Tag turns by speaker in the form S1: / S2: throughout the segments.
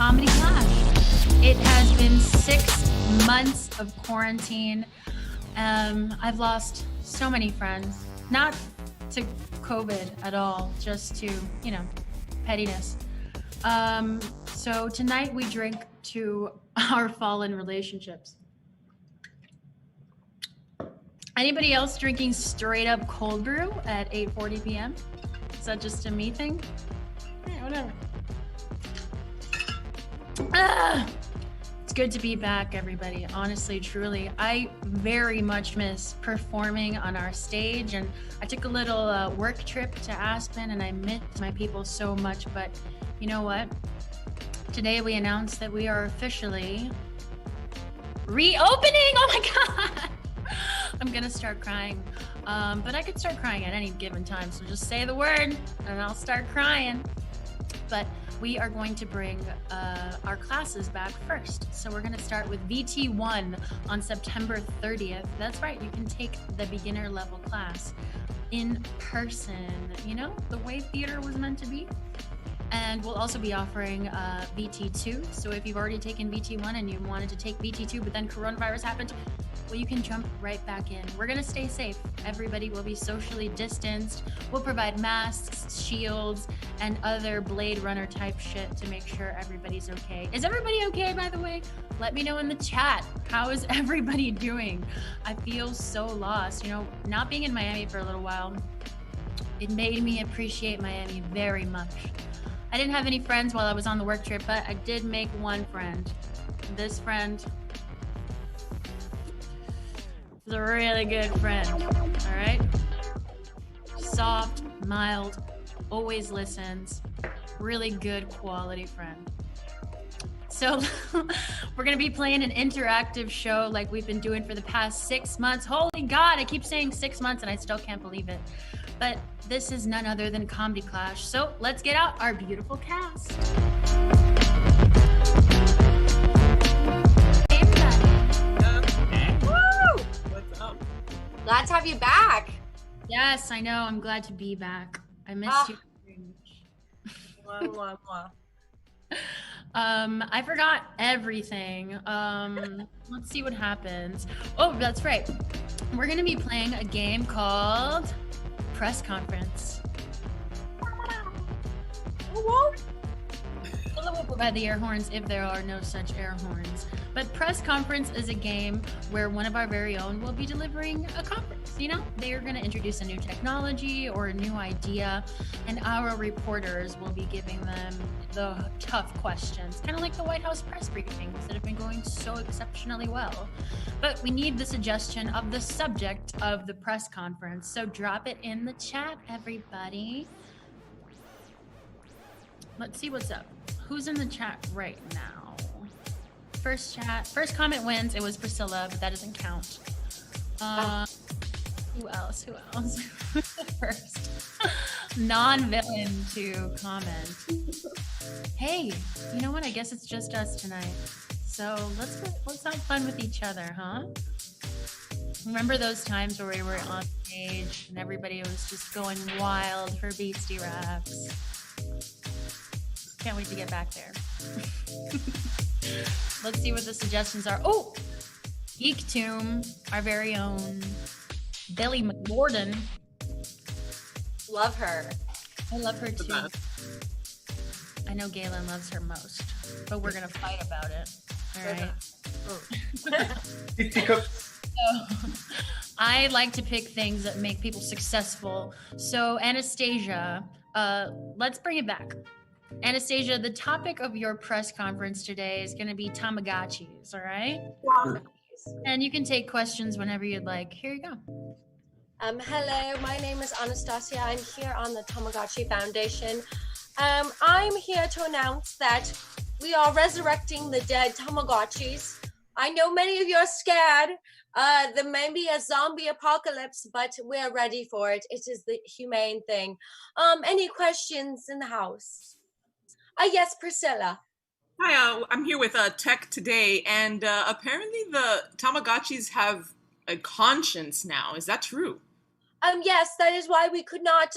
S1: Comedy Clash. It has been 6 months of quarantine. I've lost so many friends, not to COVID at all, just to, pettiness. So tonight we drink to our fallen relationships. Anybody else drinking straight up cold brew at 8:40 p.m.? Is that just a me thing? Yeah, whatever. It's good to be back, everybody. Honestly, truly, I very much miss performing on our stage, and I took a little work trip to Aspen, and I missed my people so much. But you know what? Today we announced that we are officially reopening. Oh my God! I'm gonna start crying, but I could start crying at any given time. So just say the word, and I'll start crying. But we are going to bring our classes back first. So we're gonna start with VT1 on September 30th. That's right, you can take the beginner level class in person, the way theater was meant to be. And we'll also be offering VT2. So if you've already taken VT1 and you wanted to take VT2, but then coronavirus happened, well, you can jump right back in. We're gonna stay safe. Everybody will be socially distanced. We'll provide masks, shields, and other Blade Runner type shit to make sure everybody's okay. Is everybody okay, by the way? Let me know in the chat. How is everybody doing? I feel so lost. Not being in Miami for a little while, it made me appreciate Miami very much. I didn't have any friends while I was on the work trip, but I did make one friend. This friend is a really good friend, all right? Soft, mild, always listens, really good quality friend. So we're gonna be playing an interactive show like we've been doing for the past 6 months. Holy God, I keep saying 6 months and I still can't believe it. But this is none other than Comedy Clash. So let's get out our beautiful cast. Hey, everybody.
S2: Woo! What's up?
S3: Glad to have you back.
S1: Yes, I know. I'm glad to be back. I missed you very much.
S2: Mwah, mwah, mwah.
S1: I forgot everything. Let's see what happens. Oh, that's right. We're going to be playing a game called Press Conference. We'll provide the air horns if there are no such air horns. But Press Conference is a game where one of our very own will be delivering a conference. They are going to introduce a new technology or a new idea, and our reporters will be giving them the tough questions, kind of like the White House press briefings that have been going so exceptionally well. But we need the suggestion of the subject of the press conference, so drop it in the chat, everybody. Let's see what's up. Who's in the chat right now? First comment wins. It was Priscilla, but that doesn't count. Who else? First non-villain to comment. Hey, you know what? I guess it's just us tonight. So let's have fun with each other, huh? Remember those times where we were on stage and everybody was just going wild for Beastie Raps? Can't wait to get back there. Let's see what the suggestions are. Oh, Geek Tomb, our very own Billy McGordon.
S3: Love her.
S1: I love her too. I know Galen loves her most, but we're gonna fight about it. All right. So, I like to pick things that make people successful. So Anastasia, let's bring it back. Anastasia, the topic of your press conference today is going to be Tamagotchis, all right? And you can take questions whenever you'd like. Here you go.
S3: Hello, my name is Anastasia. I'm here on the Tamagotchi Foundation. I'm here to announce that we are resurrecting the dead Tamagotchis. I know many of you are scared. There may be a zombie apocalypse, but we're ready for it. It is the humane thing. Any questions in the house? Yes, Priscilla.
S2: Hi, I'm here with Tech Today, and apparently the Tamagotchis have a conscience now. Is that true?
S3: Yes, that is why we could not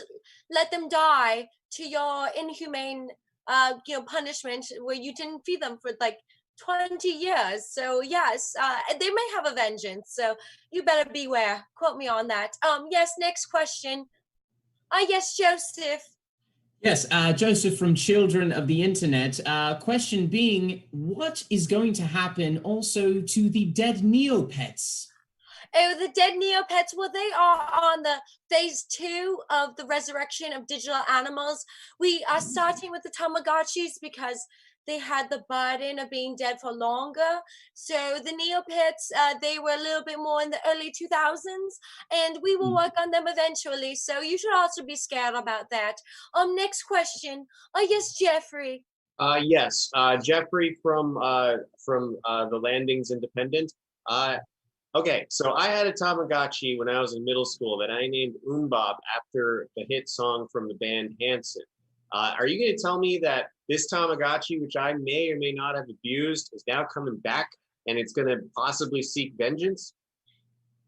S3: let them die to your inhumane punishment where you didn't feed them for like 20 years. So yes, they may have a vengeance. So you better beware. Quote me on that. Yes, next question. Yes, Joseph.
S4: Yes, Joseph from Children of the Internet. Question being, what is going to happen also to the dead Neopets?
S3: Oh, the dead Neopets. Well, they are on the phase 2 of the resurrection of digital animals. We are starting with the Tamagotchis because they had the burden of being dead for longer. So the Neopets, they were a little bit more in the early 2000s, and we will work on them eventually. So you should also be scared about that. Next question. Yes, Jeffrey.
S5: Yes, Jeffrey from the Landings Independent. Okay, so I had a Tamagotchi when I was in middle school that I named Umbop after the hit song from the band Hanson. Are you going to tell me that this Tamagotchi, which I may or may not have abused, is now coming back and it's going to possibly seek vengeance?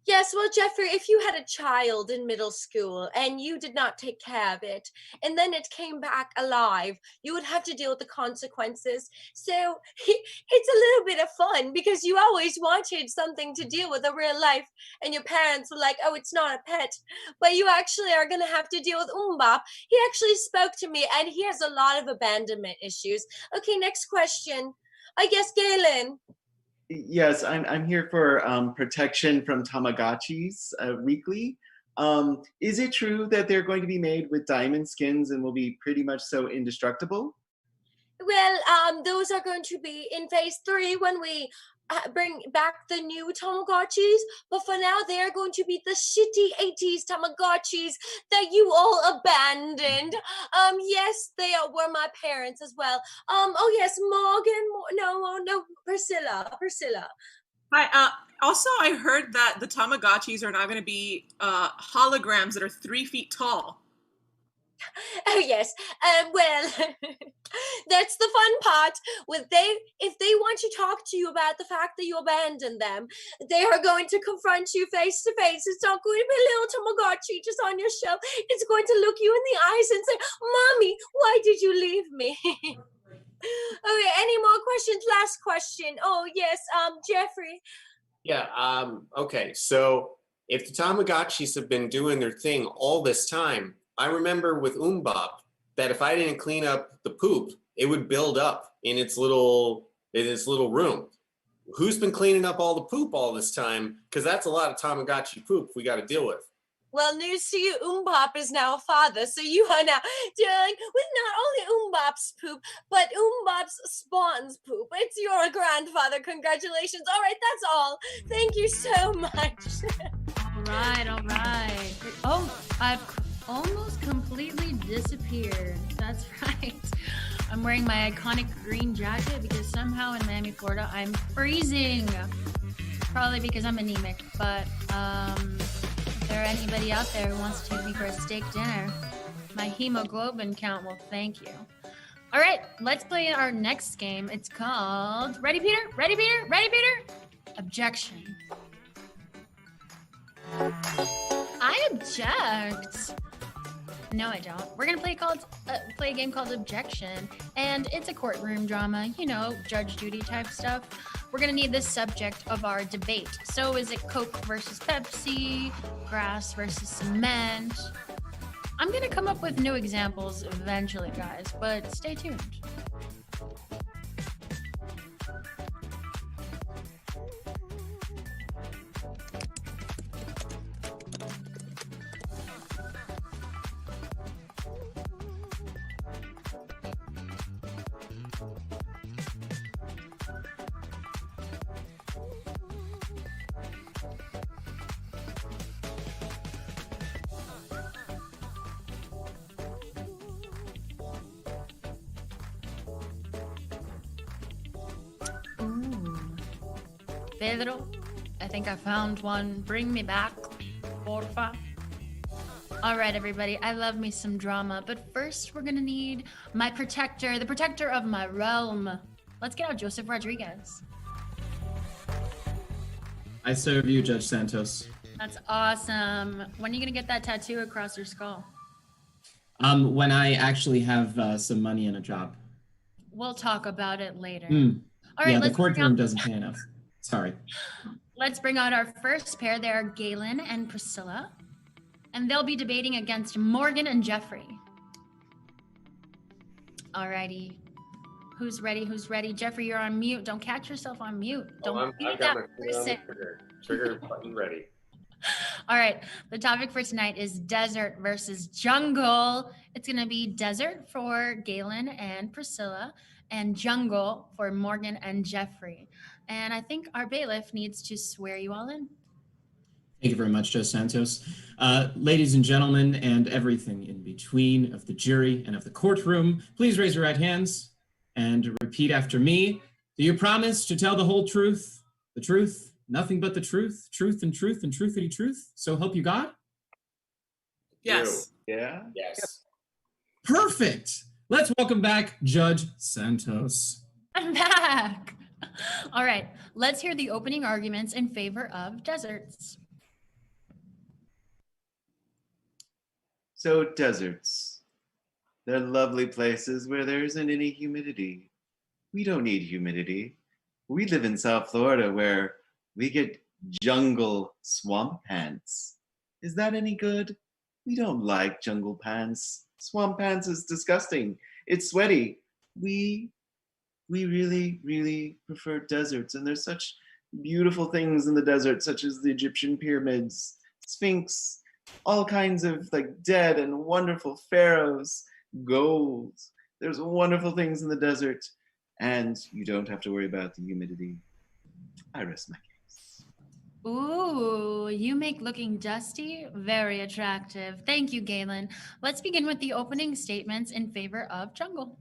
S3: Yes, well, Jeffrey, if you had a child in middle school and you did not take care of it, and then it came back alive, you would have to deal with the consequences. So it's a little bit of fun because you always wanted something to deal with in real life, and your parents were like, oh, it's not a pet. But you actually are going to have to deal with Umbop. He actually spoke to me, and he has a lot of abandonment issues. Okay, next question. I guess Galen.
S6: Yes, I'm here for protection from Tamagotchis weekly. Is it true that they're going to be made with diamond skins and will be pretty much so indestructible?
S3: Well, those are going to be in phase 3 when we bring back the new Tamagotchis. But for now, they are going to be the shitty 80s Tamagotchis that you all abandoned. Yes, were my parents as well. Oh yes, Morgan. No, Priscilla.
S2: Hi. Also, I heard that the Tamagotchis are now going to be holograms that are 3 feet tall.
S3: Oh yes. Well, that's the fun part. If they want to talk to you about the fact that you abandoned them, they are going to confront you face to face. It's not going to be a little Tamagotchi just on your shelf. It's going to look you in the eyes and say, "Mommy, why did you leave me?" Okay. Any more questions? Last question. Oh yes. Jeffrey.
S5: Yeah, okay, so if the Tamagotchis have been doing their thing all this time, I remember with Umbop that if I didn't clean up the poop, it would build up in its little room. Who's been cleaning up all the poop all this time? Because that's a lot of Tamagotchi poop we got to deal with.
S3: Well, news to you, Umbop is now a father, so you are now dealing with not only Umbop's poop, but Umbop's spawn's poop. It's your grandfather. Congratulations. All right, that's all. Thank you so much.
S1: All right. Oh, I've almost completely disappeared. That's right. I'm wearing my iconic green jacket because somehow in Miami, Florida, I'm freezing. Probably because I'm anemic, but if there anybody out there who wants to take me for a steak dinner, my hemoglobin count will thank you. All right, let's play our next game. It's called Ready, Peter? Ready, Peter? Ready, Peter? Objection. I object. No, I don't. We're gonna play a game called Objection, and it's a courtroom drama. You know, Judge Judy type stuff. We're gonna need this subject of our debate. So, is it Coke versus Pepsi, grass versus cement? I'm gonna come up with new examples eventually, guys. But stay tuned. Pedro, I think I found one. Bring me back, porfa. All right, everybody, I love me some drama, but first we're gonna need my protector, the protector of my realm. Let's get out Joseph Rodriguez.
S4: I serve you, Judge Santos.
S1: That's awesome. When are you gonna get that tattoo across your skull?
S4: When I actually have some money and a job.
S1: We'll talk about it later.
S4: Hmm.
S1: All right,
S4: Yeah, the
S1: let's bring
S4: courtroom
S1: out,
S4: doesn't pay enough. Sorry.
S1: let's bring out our first pair. They are Galen and Priscilla, and they'll be debating against Morgan and Jeffrey. Alrighty. Who's ready? Who's ready? Jeffrey, you're on mute. Don't catch yourself on mute. Don't be
S5: I've
S1: that
S5: got my finger on the
S1: person.
S5: trigger button ready.
S1: All right. The topic for tonight is desert versus jungle. It's going to be desert for Galen and Priscilla, and jungle for Morgan and Jeffrey. And I think our bailiff needs to swear you all in.
S4: Thank you very much, Joe Santos. Ladies and gentlemen, and everything in between of the jury and of the courtroom, please raise your right hands and repeat after me. Do you promise to tell the whole truth, the truth, nothing but the truth, truth and truthity truth? So help you God?
S2: Yes.
S6: Yeah.
S5: Yes.
S4: Perfect. Let's welcome back Judge Santos.
S1: I'm back. All right. Let's hear the opening arguments in favor of deserts.
S6: So deserts, they're lovely places where there isn't any humidity. We don't need humidity. We live in South Florida where we get jungle swamp pants. Is that any good? We don't like jungle pants. Swamp pants is disgusting. It's sweaty. We really, really prefer deserts, and there's such beautiful things in the desert, such as the Egyptian pyramids, Sphinx, all kinds of like dead and wonderful pharaohs, gold. There's wonderful things in the desert, and you don't have to worry about the humidity. I rest my case.
S1: Ooh, you make looking dusty very attractive. Thank you, Galen. Let's begin with the opening statements in favor of jungle.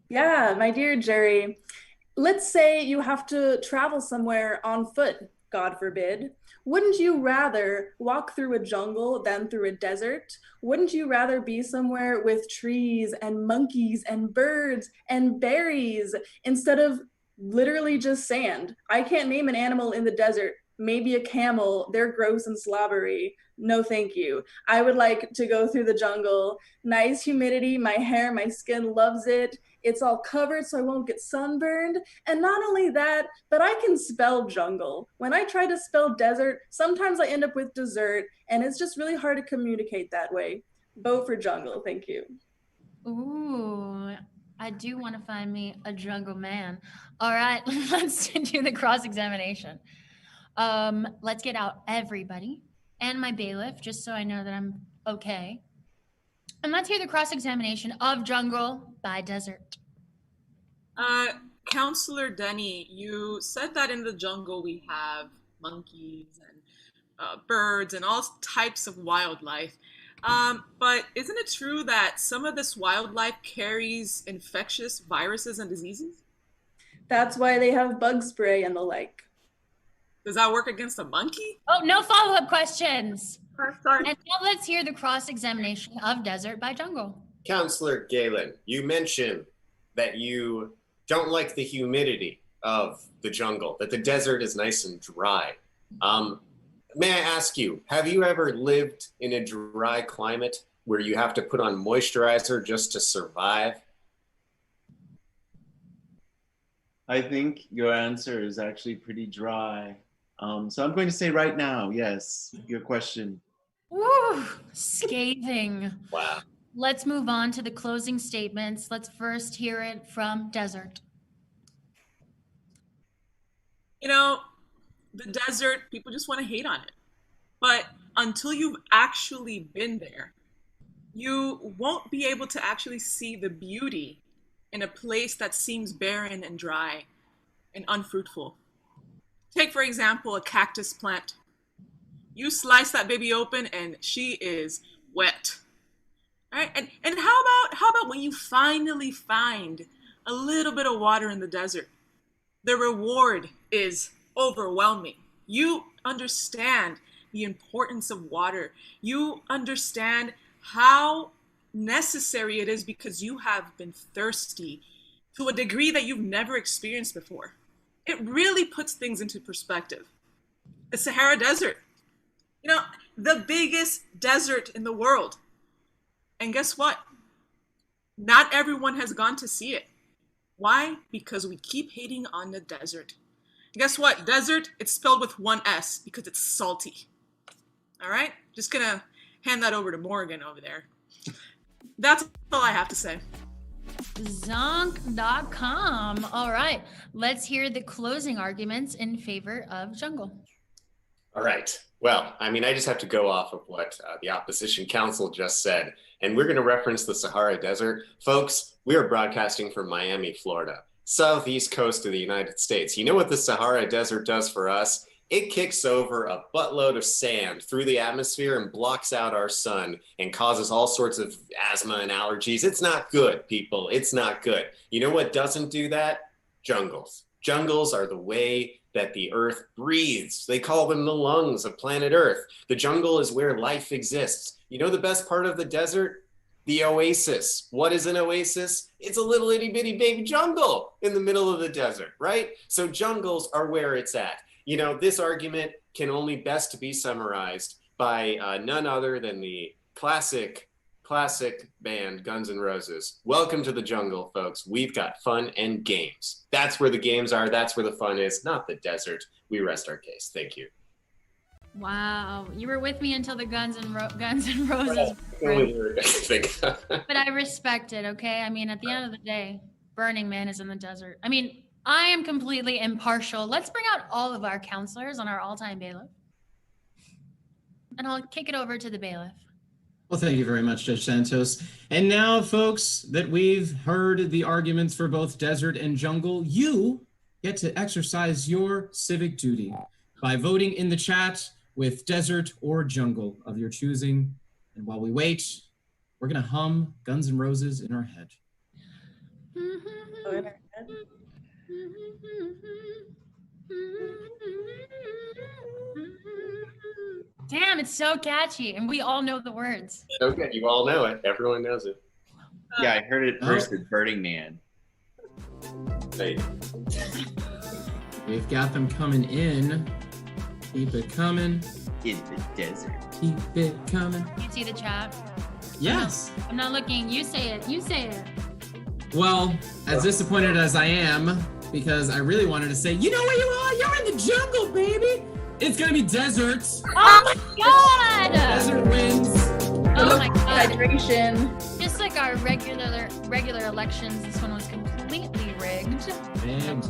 S7: Yeah, my dear Jerry, let's say you have to travel somewhere on foot, God forbid. Wouldn't you rather walk through a jungle than through a desert? Wouldn't you rather be somewhere with trees and monkeys and birds and berries instead of literally just sand? I can't name an animal in the desert. Maybe a camel. They're gross and slobbery. No, thank you. I would like to go through the jungle. Nice humidity. My hair, my skin loves it. It's all covered so I won't get sunburned. And not only that, but I can spell jungle. When I try to spell desert, sometimes I end up with dessert, and it's just really hard to communicate that way. Vote for jungle. Thank you.
S1: Ooh, I do want to find me a jungle man. All right, let's do the cross-examination. Let's get out everybody and my bailiff, just so I know that I'm okay. And let's hear the cross-examination of jungle by desert.
S2: Counselor Denny, you said that in the jungle we have monkeys and birds and all types of wildlife. But isn't it true that some of this wildlife carries infectious viruses and diseases?
S7: That's why they have bug spray and the like.
S2: Does that work against a monkey?
S1: Oh, no follow-up questions.
S2: Sorry.
S1: And now let's hear the cross-examination of desert by jungle.
S5: Counselor Galen, you mentioned that you don't like the humidity of the jungle, that the desert is nice and dry. May I ask you, have you ever lived in a dry climate where you have to put on moisturizer just to survive?
S6: I think your answer is actually pretty dry. So I'm going to say right now, yes, your question.
S1: Woo, scathing.
S5: Wow.
S1: Let's move on to the closing statements. Let's first hear it from desert.
S2: You know, the desert, people just want to hate on it. But until you've actually been there, you won't be able to actually see the beauty in a place that seems barren and dry and unfruitful. Take, for example, a cactus plant. You slice that baby open and she is wet. All right? And how about when you finally find a little bit of water in the desert? The reward is overwhelming. You understand the importance of water. You understand how necessary it is because you have been thirsty to a degree that you've never experienced before. It really puts things into perspective. The Sahara Desert, you know, the biggest desert in the world. And guess what? Not everyone has gone to see it. Why? Because we keep hating on the desert. Guess what? Desert, it's spelled with one S because it's salty. All right? Just gonna hand that over to Morgan over there. That's all I have to say.
S1: Zonk.com. All right, let's hear the closing arguments in favor of jungle.
S5: All right. Well, I mean, I just have to go off of what the opposition counsel just said. And we're going to reference the Sahara Desert. Folks, we are broadcasting from Miami, Florida, southeast coast of the United States. You know what the Sahara Desert does for us? It kicks over a buttload of sand through the atmosphere and blocks out our sun and causes all sorts of asthma and allergies. It's not good, people. It's not good. You know what doesn't do that? Jungles. Jungles are the way that the earth breathes. They call them the lungs of planet Earth. The jungle is where life exists. You know the best part of the desert? The oasis. What is an oasis? It's a little itty bitty baby jungle in the middle of the desert, right? So jungles are where it's at. You know, this argument can only best be summarized by none other than the classic band Guns N' Roses. Welcome to the jungle, folks. We've got fun and games. That's where the games are. That's where the fun is, not the desert. We rest our case. Thank you.
S1: Wow, you were with me until the Guns N' Roses. But I respect it, okay? I mean, at the end of the day, Burning Man is in the desert. I mean, I am completely impartial. Let's bring out all of our counselors on our all-time bailiff. And I'll kick it over to the bailiff.
S4: Well, thank you very much, Judge Santos. And now, folks, that we've heard the arguments for both desert and jungle, you get to exercise your civic duty by voting in the chat with desert or jungle of your choosing. And while we wait, we're going to hum Guns N' Roses in our head.
S7: Oh, in our head?
S1: Damn, it's so catchy, and we all know the words.
S5: Okay, you all know it. Everyone knows it.
S6: Yeah, I heard it first with Burning Man.
S5: Hey.
S4: We've got them coming in. Keep it coming.
S6: In the desert.
S4: Keep it coming.
S1: You see the chat?
S4: Yes.
S1: I'm not looking. You say it. You say it.
S4: Well, as disappointed as I am, because I really wanted to say, you know where you are? You're in the jungle, baby. It's gonna be deserts.
S1: Oh my god!
S4: Desert winds.
S1: Oh my god!
S7: Hydration.
S1: Just like our regular elections, this one was completely rigged.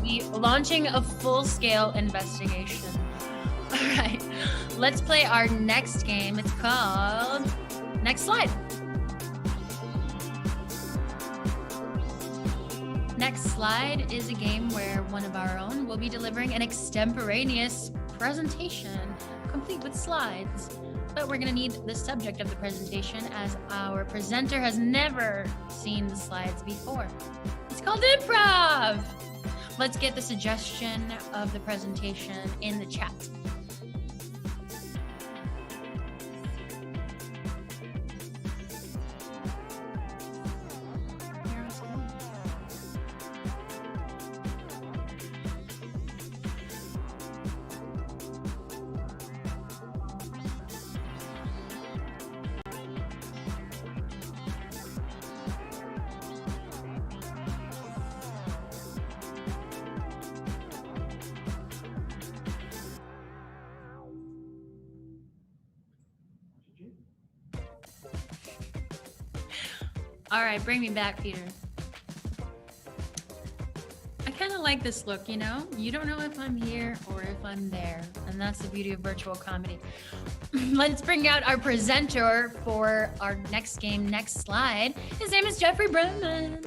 S1: We launching a full-scale investigation. All right, let's play our next game. It's called Next Slide. Next Slide is a game where one of our own will be delivering an extemporaneous presentation complete with slides. But we're gonna need the subject of the presentation as our presenter has never seen the slides before. It's called improv. Let's get the suggestion of the presentation in the chat. All right, bring me back, Peter. I kind of like this look, you know? You don't know if I'm here or if I'm there. And that's the beauty of virtual comedy. Let's bring out our presenter for our next game, Next Slide. His name is Jeffrey Brennan.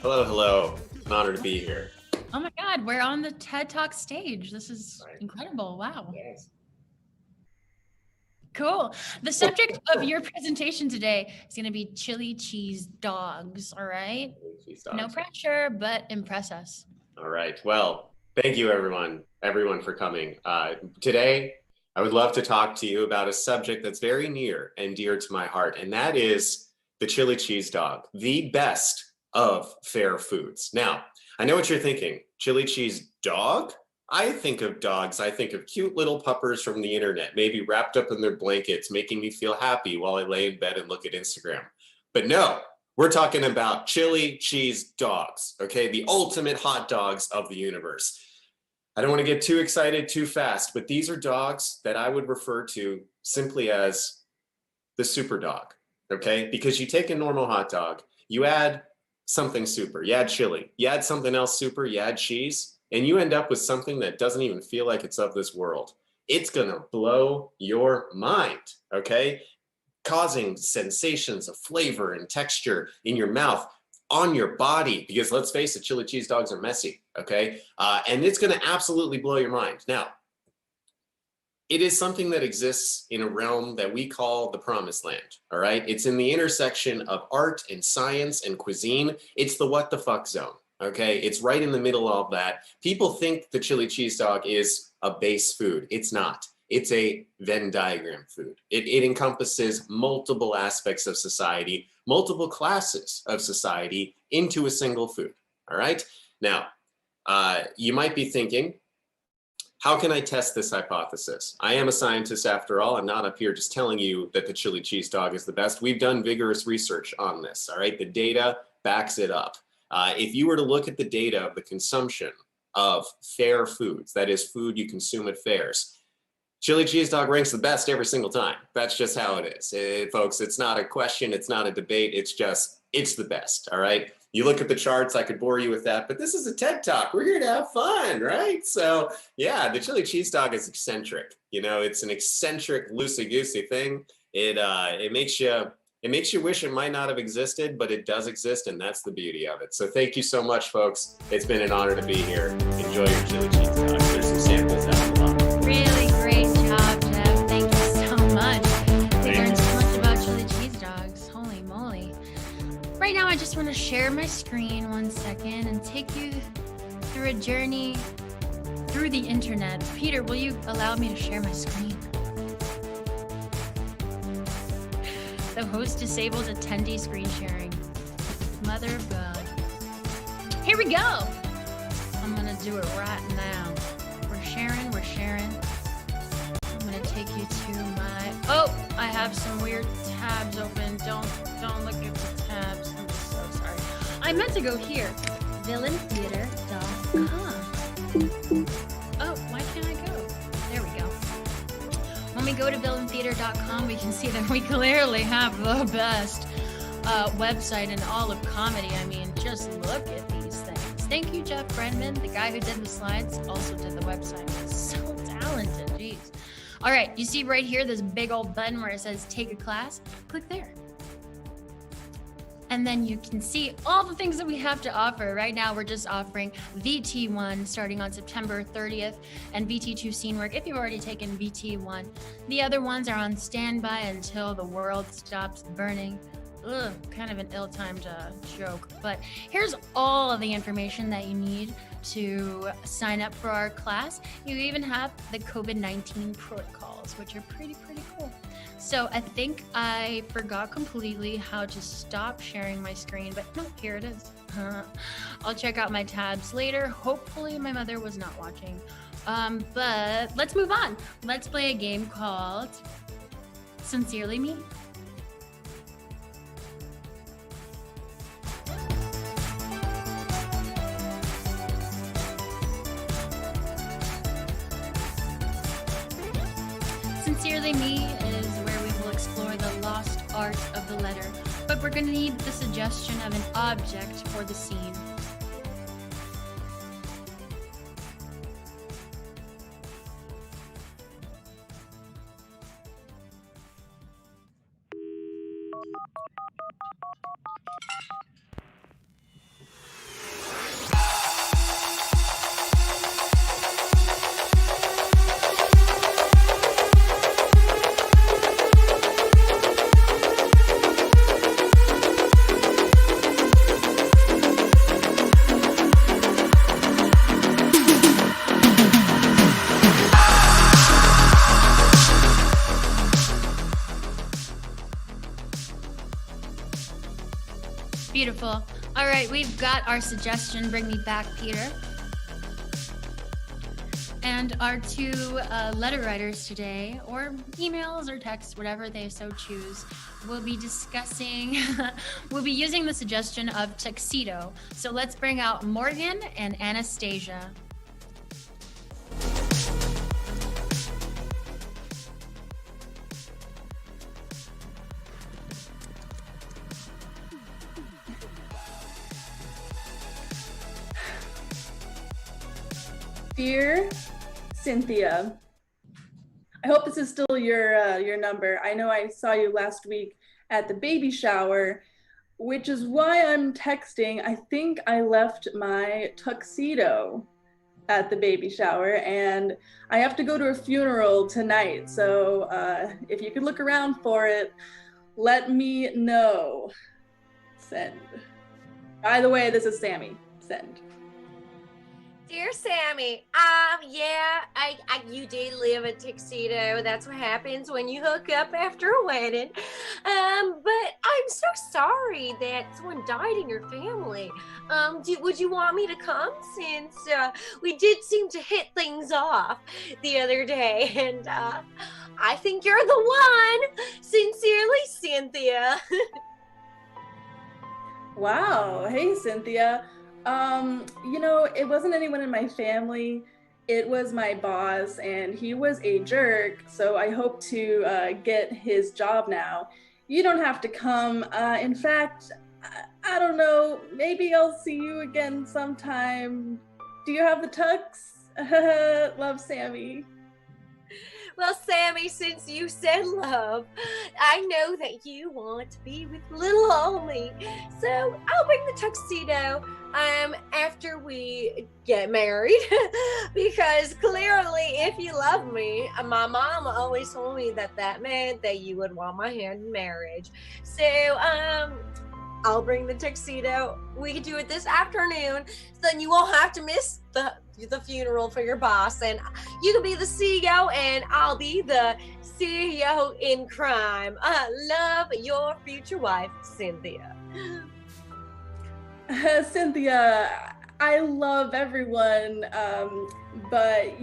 S5: Hello, hello. An honor to be here.
S1: Oh my God, we're on the TED Talk stage. This is incredible. Wow.
S5: Yes.
S1: Cool. The subject of your presentation today is going to be chili cheese dogs. All right. No pressure, but impress us.
S5: All right. Well, thank you, everyone for coming. Today, I would love to talk to you about a subject that's very near and dear to my heart, and that is the chili cheese dog, the best of fair foods. Now, I know what you're thinking. Chili cheese dog? I think of dogs. I think of cute little puppers from the internet, maybe wrapped up in their blankets, making me feel happy while I lay in bed and look at Instagram. But no,
S8: We're talking about chili cheese dogs, okay? The ultimate hot dogs of the universe. I don't want to get too excited too fast, but these are dogs that I would refer to simply as the super dog, okay? Because you take a normal hot dog, you add something super, you add chili, you add something else super, you add cheese, and you end up with something that doesn't even feel like it's of this world. It's gonna blow your mind, okay? Causing sensations of flavor and texture in your mouth, on your body, because let's face it, chili cheese dogs are messy, okay? And it's gonna absolutely blow your mind. Now, it is something that exists in a realm that we call the promised land, all right? It's in the intersection of art and science and cuisine. It's the what the fuck zone, okay? It's right in the middle of that. People think the chili cheese dog is a base food. It's not. It's a Venn diagram food. It encompasses multiple aspects of society, multiple classes of society into a single food, all right? Now, you might be thinking, how can I test this hypothesis? I am a scientist after all. I'm not up here just telling you that the chili cheese dog is the best. We've done vigorous research on this, all right? The data backs it up. If you were to look at the data of the consumption of fair foods, that is food you consume at fairs, chili cheese dog ranks the best every single time. That's just how it is. Folks, it's not a question, it's not a debate, it's the best, all right? You look at the charts, I could bore you with that, but this is a TED Talk. We're here to have fun, right? So yeah, the chili cheese dog is eccentric. You know, it's an eccentric, loosey-goosey thing. It makes you wish it might not have existed, but it does exist, and that's the beauty of it. So thank you so much, folks. It's been an honor to be here. Enjoy your chili cheese dog. There's some samples out below.
S1: Really great job, Jeff. Thank you so much. We learned so much about chili cheese dogs. Holy moly. Right now, I just want to share my screen 1 second and take you through a journey through the internet. Peter, will you allow me to share my screen? The host disabled attendee screen sharing. Mother of God. Here we go. I'm gonna do it right now. We're sharing. I'm gonna take you to my, oh, I have some weird tabs open. Don't look at the tabs. I'm so sorry. I meant to go here. villaintheater.com. Oh, why can't I go? There we go. When we go to villaintheater.com, we can see that we clearly have the best website in all of comedy. I mean, just look at these things. Thank you, Jeff Brenman, the guy who did the slides, also did the website. He's so talented, jeez. All right, you see right here, this big old button where it says take a class. Click there. And then you can see all the things that we have to offer. Right now, we're just offering VT1 starting on September 30th and VT2 scene work if you've already taken VT1. The other ones are on standby until the world stops burning. Ugh, kind of an ill-timed joke. But here's all of the information that you need to sign up for our class. You even have the COVID-19 protocols, which are pretty cool. So I think I forgot completely how to stop sharing my screen, but no, here it is. I'll check out my tabs later. Hopefully my mother was not watching. But let's move on. Let's play a game called Sincerely Me. Sincerely Me is where we will explore the lost art of the letter, but we're going to need the suggestion of an object for the scene. Beautiful. All right, we've got our suggestion. Bring me back, Peter. And our two letter writers today, or emails or texts, whatever they so choose, we'll be discussing, we'll be using the suggestion of tuxedo. So let's bring out Morgan and Anastasia.
S7: Dear Cynthia, I hope this is still your number. I know I saw you last week at the baby shower, which is why I'm texting. I think I left my tuxedo at the baby shower, and I have to go to a funeral tonight. So if you could look around for it, let me know. Send. By the way, this is Sammy. Send.
S3: Dear Sammy, yeah, you did live a tuxedo. That's what happens when you hook up after a wedding. But I'm so sorry that someone died in your family. Would you want me to come, since we did seem to hit things off the other day, and I think you're the one. Sincerely, Cynthia.
S7: Wow. Hey, Cynthia. It wasn't anyone in my family. It was my boss, and he was a jerk. So I hope to get his job now. You don't have to come. In fact, I don't know. Maybe I'll see you again sometime. Do you have the tux? Love, Sammy.
S3: Well, Sammy, since you said love, I know that you want to be with little old me. So I'll bring the tuxedo after we get married, because clearly, if you love me, my mom always told me that meant that you would want my hand in marriage. So I'll bring the tuxedo. We can do it this afternoon, so then you won't have to miss the funeral for your boss, and you can be the CEO and I'll be the CEO in crime. Love, your future wife, Cynthia.
S7: Cynthia, I love everyone, but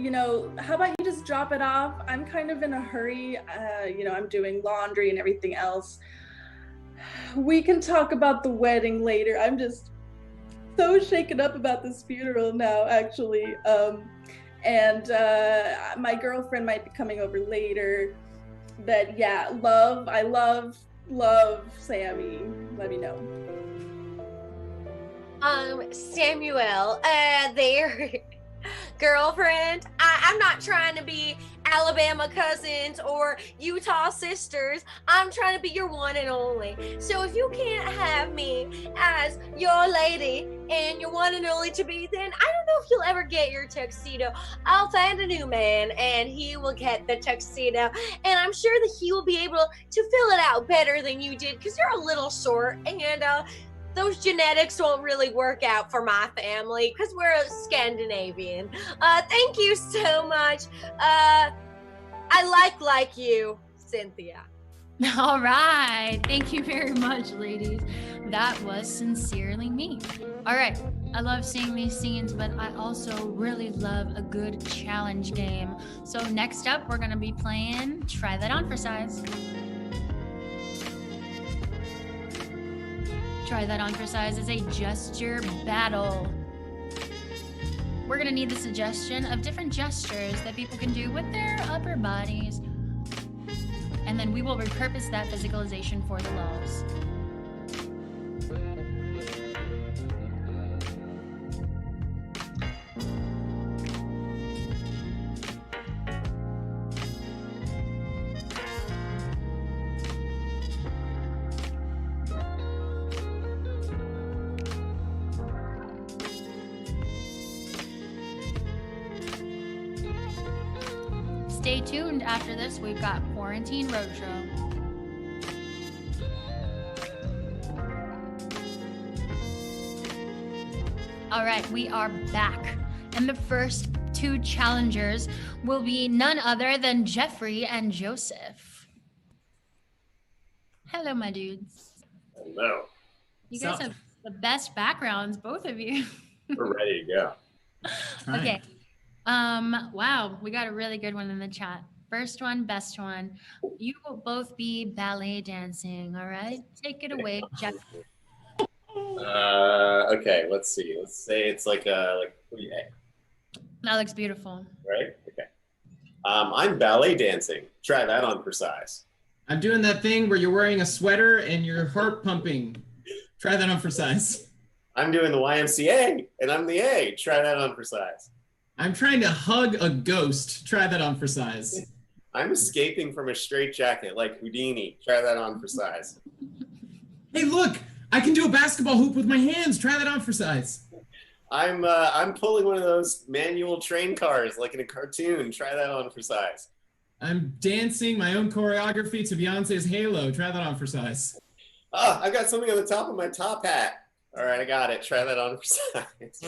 S7: how about you just drop it off? I'm kind of in a hurry. I'm doing laundry and everything else. We can talk about the wedding later. I'm just so shaken up about this funeral now, actually. And my girlfriend might be coming over later. But yeah, I love Sammy. Let me know.
S3: Samuel, their girlfriend. I'm not trying to be Alabama cousins or Utah sisters. I'm trying to be your one and only. So if you can't have me as your lady and your one and only to be, then I don't know if you'll ever get your tuxedo. I'll find a new man and he will get the tuxedo, and I'm sure that he will be able to fill it out better than you did, because you're a little short, and those genetics won't really work out for my family because we're a Scandinavian. Thank you so much. I like you, Cynthia.
S1: All right. Thank you very much, ladies. That was sincerely me. All right. I love seeing these scenes, but I also really love a good challenge game. So next up, we're going to be playing Try That On for Size. Try That On for Size is a gesture battle. We're gonna need the suggestion of different gestures that people can do with their upper bodies. And then we will repurpose that physicalization for the lulz. Stay tuned. After this, we've got Quarantine Roadshow. All right, we are back. And the first two challengers will be none other than Jeffrey and Joseph. Hello, my dudes.
S8: Hello.
S1: You guys have the best backgrounds, both of you.
S8: We're ready to go.
S1: Okay. Wow, we got a really good one in the chat. First one, best one. You will both be ballet dancing, all right? Take it away, Jeff.
S8: Okay, let's see. Let's say it's like plie,
S1: That looks beautiful.
S8: right? Okay. I'm ballet dancing. Try that on for size.
S4: I'm doing that thing where you're wearing a sweater and your heart pumping. Try that on for size.
S8: I'm doing the YMCA, and I'm the A. Try that on for size.
S4: I'm trying to hug a ghost. Try that on for size.
S8: I'm escaping from a straitjacket like Houdini. Try that on for size.
S4: Hey, look! I can do a basketball hoop with my hands. Try that on for size.
S8: I'm pulling one of those manual train cars like in a cartoon. Try that on for size.
S4: I'm dancing my own choreography to Beyonce's Halo. Try that on for size.
S8: Oh, I've got something on the top of my top hat. All right, I got it. Try that on for size.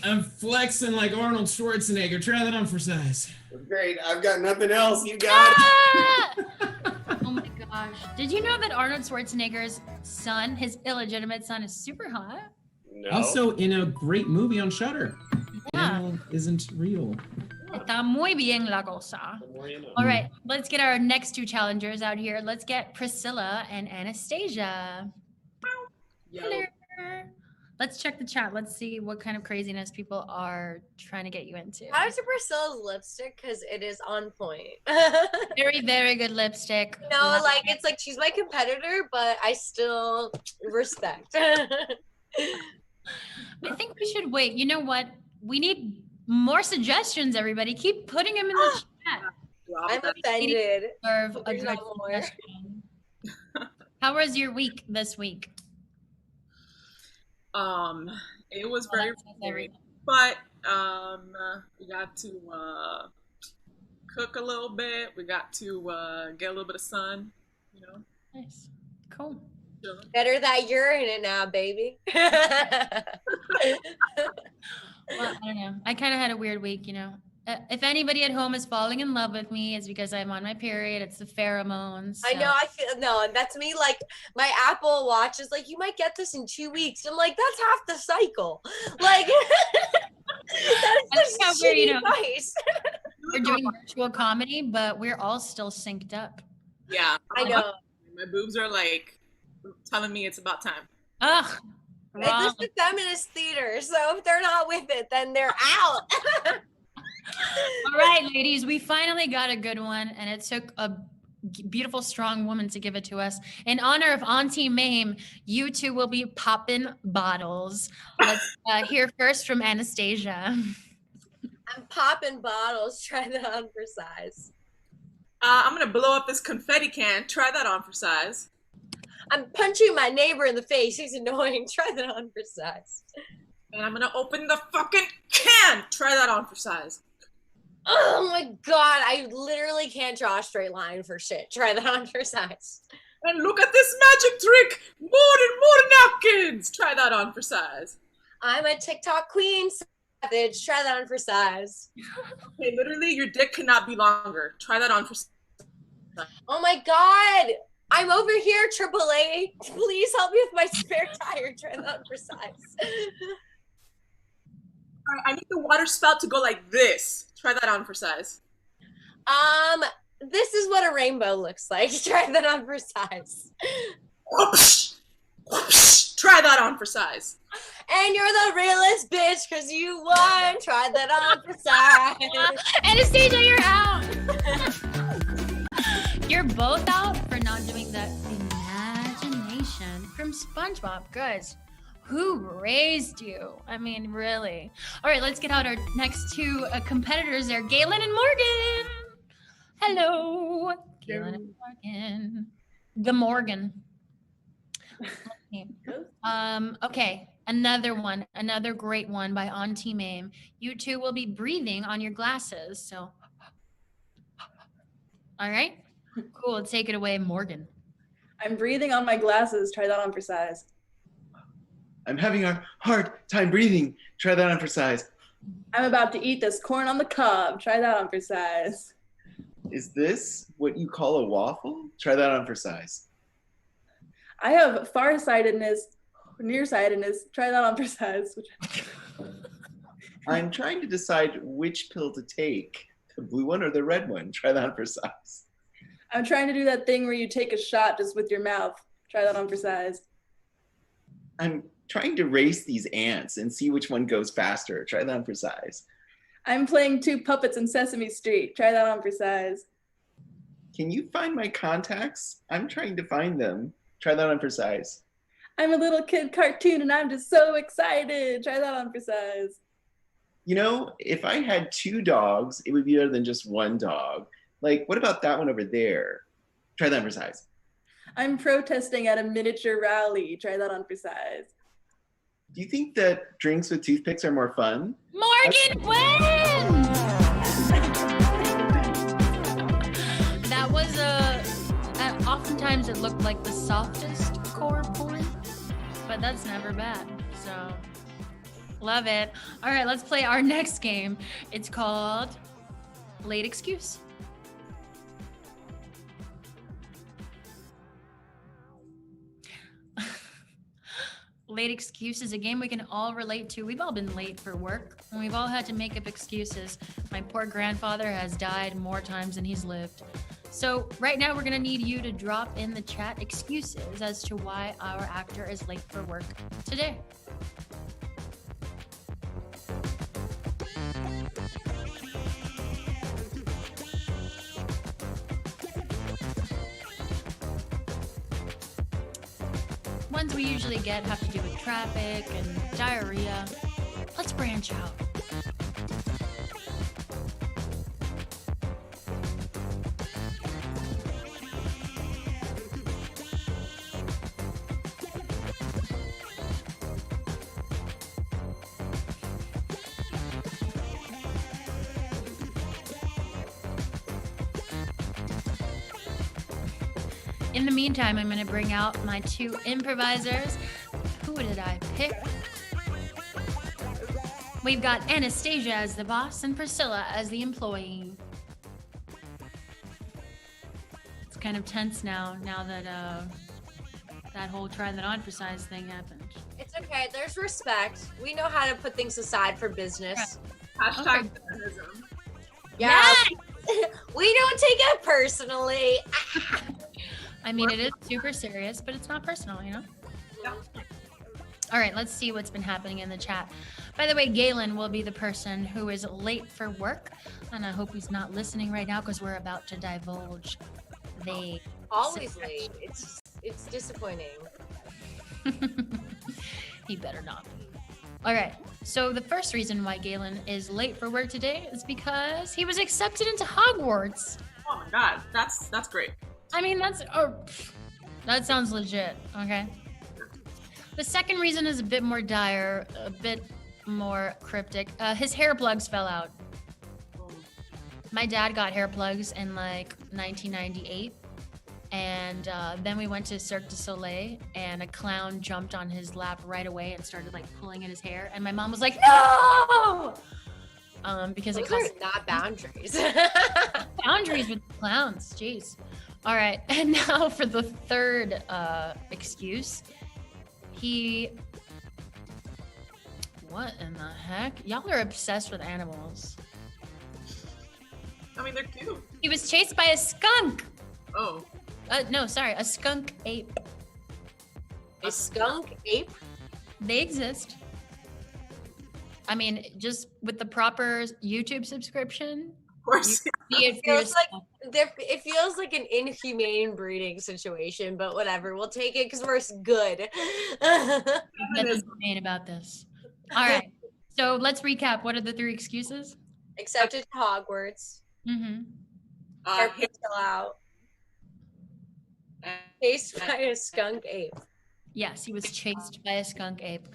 S4: I'm flexing like Arnold Schwarzenegger. Try that on for size.
S8: Great. I've got nothing else. You got it.
S1: Ah! Oh my gosh. Did you know that Arnold Schwarzenegger's son, his illegitimate son, is super hot?
S8: No.
S4: Also in a great movie on Shudder.
S1: Yeah.
S4: Animal isn't real.
S1: Está muy bien la cosa.
S8: The more you know.
S1: All right, let's get our next two challengers out here. Let's get Priscilla and Anastasia.
S2: Yo.
S1: Hello. Let's check the chat. Let's see what kind of craziness people are trying to get you into.
S3: How is Priscilla's lipstick? Because it is on point.
S1: Very, very good lipstick.
S3: No, like it's like she's my competitor, but I still respect.
S1: I think we should wait. You know what? We need more suggestions, everybody. Keep putting them in the chat.
S3: I'm offended.
S1: Serve a
S3: There's
S1: good
S3: not more.
S1: suggestion. How was your week this week?
S2: It was
S1: Well,
S2: very
S1: that says everything.
S2: but we got to cook a little bit. We got to get a little bit of sun, you know.
S1: Nice. Cool.
S2: chilling.
S3: Better that you're in it now, baby.
S1: Well, I don't know. I kind of had a weird week, you know. If anybody at home is falling in love with me, it's because I'm on my period. It's the pheromones.
S3: I
S1: so-
S3: know. I feel no, and that's me. Like my Apple Watch is like, you might get this in 2 weeks. I'm like, that's half the cycle. Like
S1: I
S3: that's
S1: like how
S3: just
S1: we're, you
S3: shitty
S1: know,
S3: advice.
S1: We're doing virtual comedy, but we're all still synced up.
S2: Yeah,
S3: I know.
S2: my boobs are like telling me it's about time.
S1: Ugh.
S3: It's
S1: Wrong.
S3: just a feminist theater, so if they're not with it, then they're out.
S1: All right, ladies, we finally got a good one, and it took a beautiful, strong woman to give it to us. In honor of Auntie Mame, you two will be popping bottles. Let's hear first from Anastasia.
S3: I'm popping bottles. Try that on for size.
S2: I'm gonna blow up this confetti can. Try that on for size.
S3: I'm punching my neighbor in the face. He's annoying. Try that on for size.
S2: And I'm gonna open the fucking can. Try that on for size.
S3: Oh my god, I literally can't draw a straight line for shit. Try that on for size.
S2: And look at this magic trick. More napkins. Try that on for size.
S3: I'm a TikTok queen savage. Try that on for size.
S2: Okay, literally, your dick cannot be longer. Try that on for size.
S3: Oh my god. I'm over here, AAA. Please help me with my spare tire. Try that on for size.
S2: I need the water spout to go like this. Try that on for size.
S3: This is what a rainbow looks like. Try that on for size.
S2: Whoosh, whoosh. Try that on for size.
S3: And you're the realest bitch because you won. Try that on for size.
S1: Anastasia, you're out. You're both out for not doing the imagination from SpongeBob. Guys, who raised you? I mean, really. All right, let's get out our next two competitors there, Galen and Morgan. Hello, Galen and Morgan. The Morgan. Okay, another great one by Auntie Mame. You two will be breathing on your glasses, so. All right, cool. Take it away, Morgan.
S7: I'm breathing on my glasses. Try that on for size.
S6: I'm having a hard time breathing. Try that on for size.
S7: I'm about to eat this corn on the cob. Try that on for size.
S6: Is this what you call a waffle? Try that on for size.
S7: I have farsightedness, nearsightedness. Try that on for size.
S6: I'm trying to decide which pill to take, The blue one or the red one? Try that on for size.
S7: I'm trying to do that thing where you take a shot just with your mouth. Try that on for size.
S6: I'm trying to race these ants and see which one goes faster. Try that on for size.
S7: I'm playing two puppets in Sesame Street. Try that on for size.
S6: Can you find my contacts? I'm trying to find them. Try that on for size.
S7: I'm a little kid cartoon and I'm just so excited. Try that on for size.
S6: You know, if I had 2 dogs, it would be better than just 1 dog. Like, what about that one over there? Try that on for size.
S7: I'm protesting at a miniature rally. Try that on for size.
S6: Do you think that drinks with toothpicks are more fun?
S1: Morgan wins! That was oftentimes it looked like the softest core porn, but that's never bad. So, love it. All right, let's play our next game. It's called Late Excuse. Late Excuse is a game we can all relate to. We've all been late for work, and we've all had to make up excuses. My poor grandfather has died more times than he's lived. So right now we're gonna need you to drop in the chat excuses as to why our actor is late for work today. Ones we usually get have to do with traffic and diarrhea. Let's branch out. In the meantime, I'm going to bring out my 2 improvisers. Who did I pick? We've got Anastasia as the boss and Priscilla as the employee. It's kind of tense now that that whole try that on for size thing happened.
S3: It's okay. There's respect. We know how to put things aside for business.
S2: Hashtag
S1: Okay.
S2: feminism.
S3: Yeah. We don't take it personally.
S1: I mean, it is super serious, but it's not personal, you know?
S2: Yeah.
S1: All right, let's see what's been happening in the chat. By the way, Galen will be the person who is late for work, and I hope he's not listening right now because we're about to divulge the
S3: Always late. It's disappointing.
S1: He better not be. All right, so the first reason why Galen is late for work today is because he was accepted into Hogwarts.
S2: Oh my god, that's great.
S1: I mean, that sounds legit, okay? The second reason is a bit more dire, a bit more cryptic. His hair plugs fell out. My dad got hair plugs in like 1998. And then we went to Cirque du Soleil and a clown jumped on his lap right away and started like pulling at his hair. And my mom was like, no! Because
S3: Those
S1: it costs
S3: are not boundaries.
S1: boundaries with clowns, jeez. All right, and now for the third excuse. What in the heck? Y'all are obsessed with animals.
S2: I mean, they're cute.
S1: He was chased by a skunk.
S2: Oh,
S1: No, sorry, a skunk ape.
S3: A skunk ape?
S1: They exist. I mean, just with the proper YouTube subscription,
S2: of course.
S1: you see it for
S3: Feels like
S1: yourself.
S3: it feels like an inhumane breeding situation, but whatever. We'll take it because we're good.
S1: Nothing humane about this. All right, so let's recap. What are the 3 excuses?
S3: Accepted to Hogwarts.
S1: Mm-hmm.
S3: Hair pixel out. Chased by a skunk ape.
S1: Yes, he was chased by a skunk ape.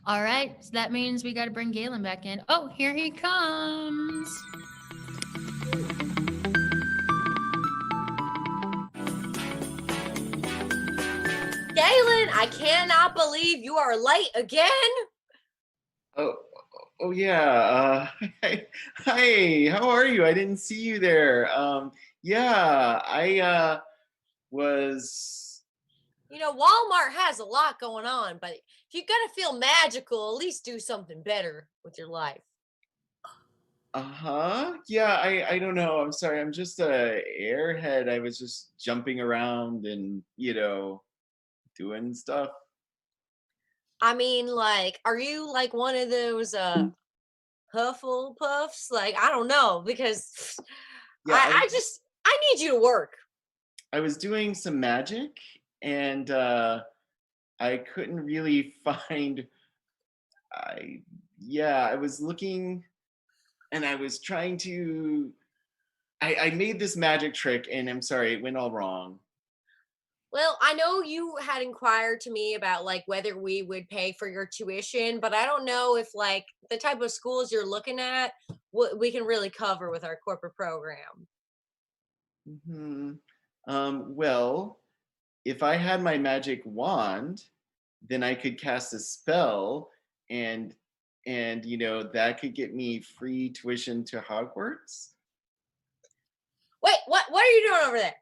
S1: All right, so that means we got to bring Galen back in. Oh, here he comes.
S3: Galen, I cannot believe you are late again.
S6: Oh yeah. Hi, how are you? I didn't see you there. Yeah, I was.
S3: You know, Walmart has a lot going on, but if you're gonna feel magical, at least do something better with your life.
S6: Uh-huh. Yeah, I don't know. I'm sorry. I'm just a airhead. I was just jumping around and, doing stuff.
S3: I mean, like, are you like one of those Hufflepuffs? Like, I don't know, because
S6: Yeah,
S3: I need you to work.
S6: I was doing some magic and I couldn't really find I yeah, I was looking and I was trying to I made this magic trick and I'm sorry, it went all wrong.
S3: Well, I know you had inquired to me about like whether we would pay for your tuition, but I don't know if like the type of schools you're looking at, what we can really cover with our corporate program.
S6: Hmm. Well, if I had my magic wand, then I could cast a spell and that could get me free tuition to Hogwarts.
S3: Wait, what are you doing over there?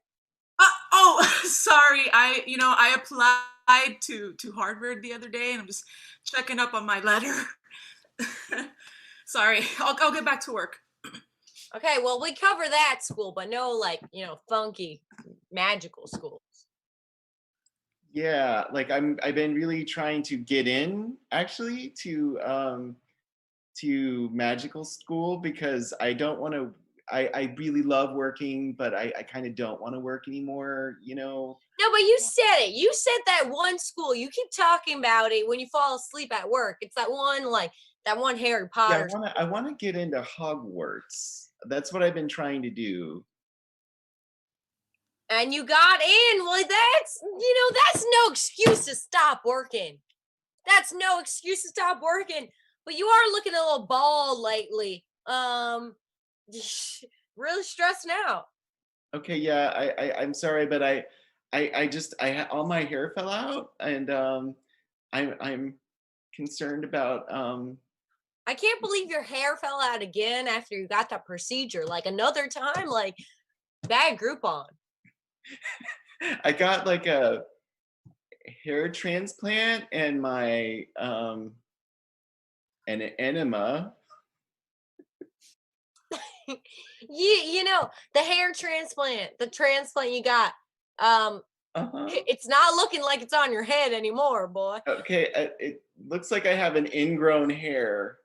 S2: Oh, sorry. I applied to Harvard the other day, and I'm just checking up on my letter. Sorry. I'll get back to work.
S3: Okay, well, we cover that school, but no like, funky magical schools.
S6: Yeah, like I've been really trying to get in actually to magical school because I don't want to I really love working, but I kind of don't want to work anymore.
S3: No, but you said it. You said that one school. You keep talking about it when you fall asleep at work. It's that one Harry
S6: Yeah,
S3: Potter.
S6: I want to get into Hogwarts. That's what I've been trying to do.
S3: And you got in. Well, that's no excuse to stop working. That's no excuse to stop working. But you are looking a little bald lately. Really stressing out.
S6: Okay, yeah, I'm sorry, but all my hair fell out, and I'm concerned about
S3: I can't believe your hair fell out again after you got that procedure. Like another time, like bad Groupon.
S6: I got like a hair transplant and my an enema.
S3: The hair transplant, the transplant you got.
S6: Uh-huh.
S3: It's not looking like it's on your head anymore, boy.
S6: Okay, it looks like I have an ingrown hair.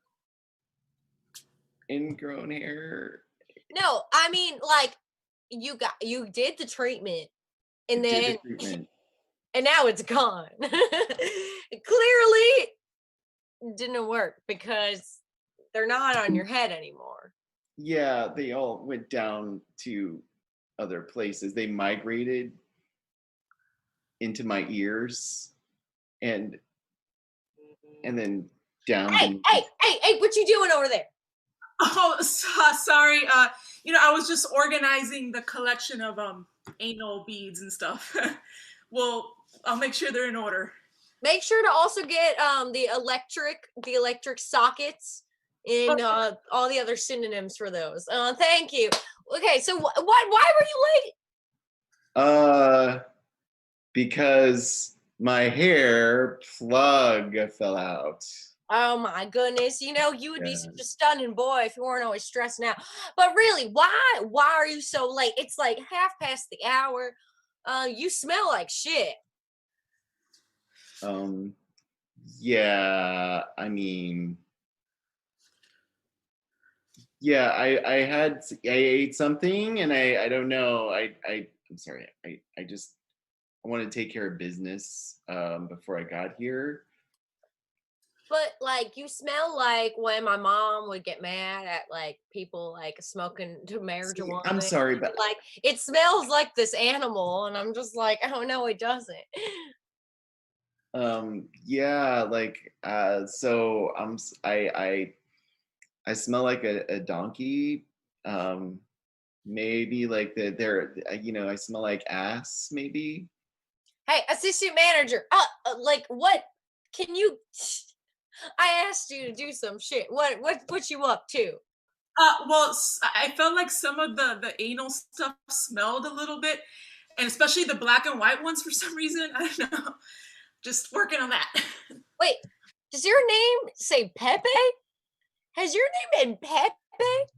S6: Ingrown hair.
S3: No, I mean like you did the treatment and then and now it's gone. Clearly didn't work because they're not on your head anymore.
S6: Yeah, they all went down to other places. They migrated into my ears and then down.
S3: Hey, what you doing over there?
S2: Oh, sorry. I was just organizing the collection of anal beads and stuff. Well, I'll make sure they're in order.
S3: Make sure to also get the electric sockets and all the other synonyms for those. Thank you. Okay, so why were you late?
S6: Because my hair plug fell out.
S3: Oh my goodness. You would be such a stunning boy if you weren't always stressing out. But really, why are you so late? It's like 1/2 past. You smell like shit.
S6: Yeah, I mean, yeah, I ate something and I don't know. I'm sorry. I wanted to take care of business before I got here.
S3: But like you smell like when my mom would get mad at like people like smoking marijuana.
S6: I'm sorry, but
S3: like it smells like this animal, and I'm just like, oh no, it doesn't.
S6: Yeah, like so I smell like a donkey. Maybe like I smell like ass maybe.
S3: Hey, assistant manager, like what can you I asked you to do some shit. What you up to?
S2: Well, I felt like some of the anal stuff smelled a little bit, and especially the black and white ones for some reason. I don't know. Just working on that.
S3: Wait, does your name say Pepe? Has your name been Pepe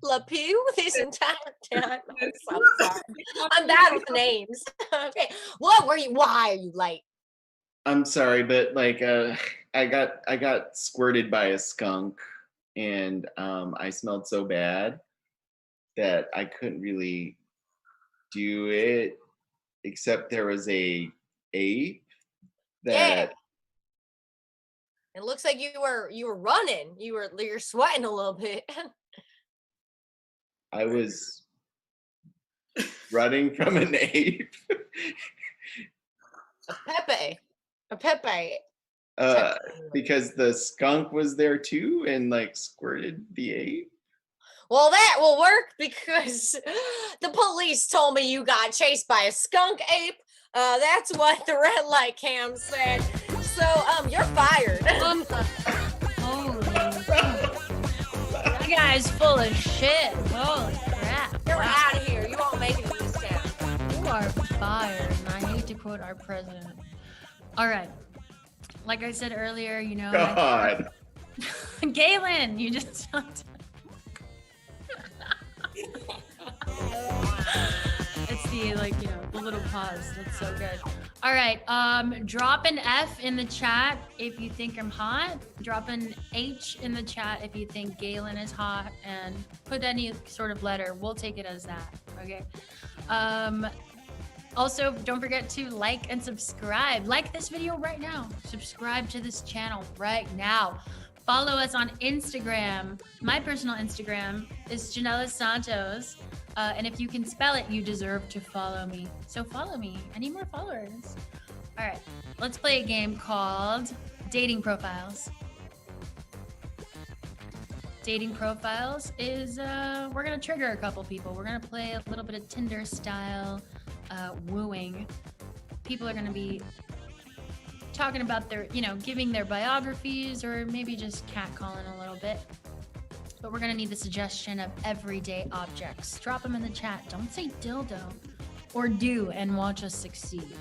S3: Le Pew this entire time. I'm so sorry. I'm bad with names. Okay. Why are you late?
S6: I'm sorry, but like I got squirted by a skunk, and I smelled so bad that I couldn't really do it, except there was a ape that
S3: It looks like you were running. You're sweating a little bit.
S6: I was running from an ape.
S3: A Pepe.
S6: Because the skunk was there too and like squirted the ape.
S3: Well, that will work because the police told me you got chased by a skunk ape. That's what the red light cam said. So, you're fired.
S1: Holy that guy's full of shit. Holy crap.
S3: You're out of here. You won't make it in this town.
S1: You are fired. And I hate to quote our president. All right. Like I said earlier, you know.
S6: God.
S1: Galen, you just it's the like, you know, the little pause. That's so good. All right. Drop an F in the chat if you think I'm hot. Drop an H in the chat if you think Galen is hot, and put any sort of letter. We'll take it as that. Okay. Also, don't forget to like and subscribe. Like this video right now. Subscribe to this channel right now. Follow us on Instagram. My personal Instagram is Janella Santos. And if you can spell it, you deserve to follow me. So follow me. I need more followers. All right, let's play a game called Dating Profiles. Dating Profiles is, we're gonna trigger a couple people. We're gonna play a little bit of Tinder style wooing. People are gonna be talking about their, you know, giving their biographies or maybe just catcalling a little bit. But we're gonna need the suggestion of everyday objects. Drop them in the chat. Don't say dildo, or do, and watch us succeed.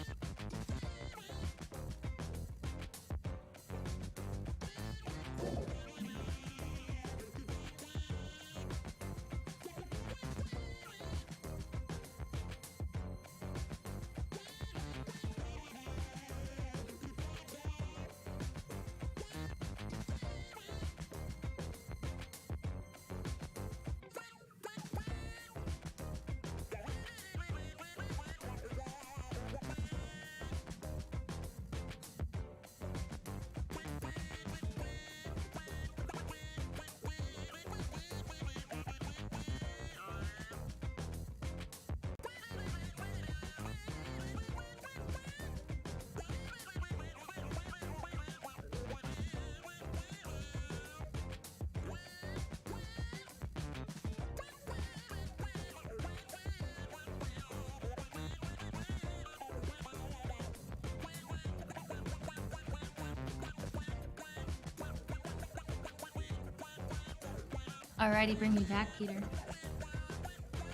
S1: Alrighty, bring me back, Peter.